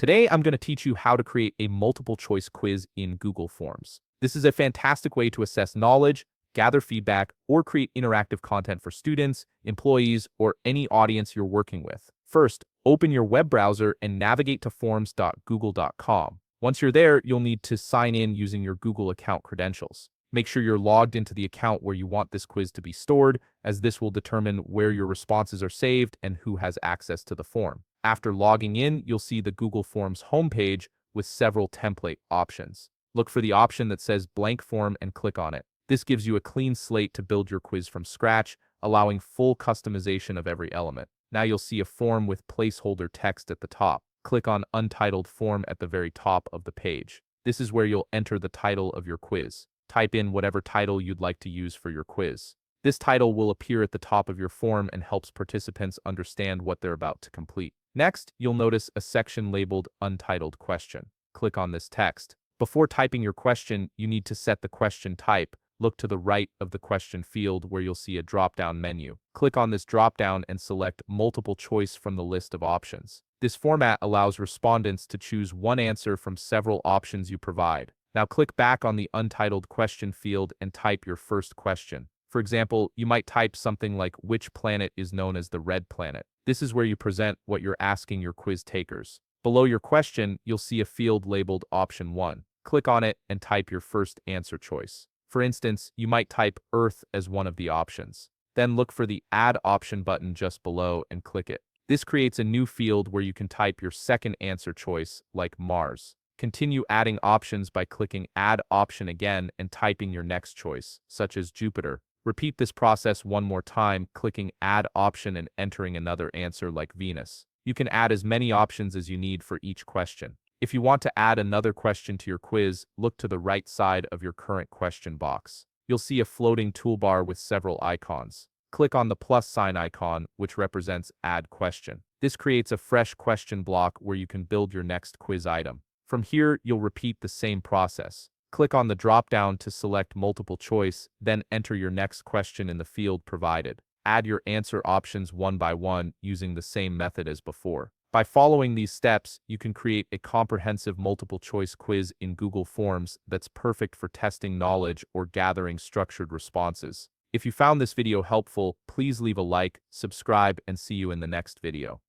Today, I'm going to teach you how to create a multiple choice quiz in Google Forms. This is a fantastic way to assess knowledge, gather feedback, or create interactive content for students, employees, or any audience you're working with. First, open your web browser and navigate to forms.google.com. Once you're there, you'll need to sign in using your Google account credentials. Make sure you're logged into the account where you want this quiz to be stored, as this will determine where your responses are saved and who has access to the form. After logging in, you'll see the Google Forms homepage with several template options. Look for the option that says blank form and click on it. This gives you a clean slate to build your quiz from scratch, allowing full customization of every element. Now you'll see a form with placeholder text at the top. Click on Untitled Form at the very top of the page. This is where you'll enter the title of your quiz. Type in whatever title you'd like to use for your quiz. This title will appear at the top of your form and helps participants understand what they're about to complete. Next, you'll notice a section labeled Untitled Question. Click on this text. Before typing your question, you need to set the question type. Look to the right of the question field where you'll see a drop-down menu. Click on this drop-down and select Multiple Choice from the list of options. This format allows respondents to choose one answer from several options you provide. Now click back on the Untitled Question field and type your first question. For example, you might type something like, which planet is known as the red planet? This is where you present what you're asking your quiz takers. Below your question, you'll see a field labeled Option 1. Click on it and type your first answer choice. For instance, you might type Earth as one of the options. Then look for the Add Option button just below and click it. This creates a new field where you can type your second answer choice, like Mars. Continue adding options by clicking Add Option again and typing your next choice, such as Jupiter. Repeat this process one more time, clicking Add Option and entering another answer like Venus. You can add as many options as you need for each question. If you want to add another question to your quiz, look to the right side of your current question box. You'll see a floating toolbar with several icons. Click on the plus sign icon, which represents Add Question. This creates a fresh question block where you can build your next quiz item. From here, you'll repeat the same process. Click on the drop-down to select multiple choice, then enter your next question in the field provided. Add your answer options one by one using the same method as before. By following these steps, you can create a comprehensive multiple-choice quiz in Google Forms that's perfect for testing knowledge or gathering structured responses. If you found this video helpful, please leave a like, subscribe, and see you in the next video.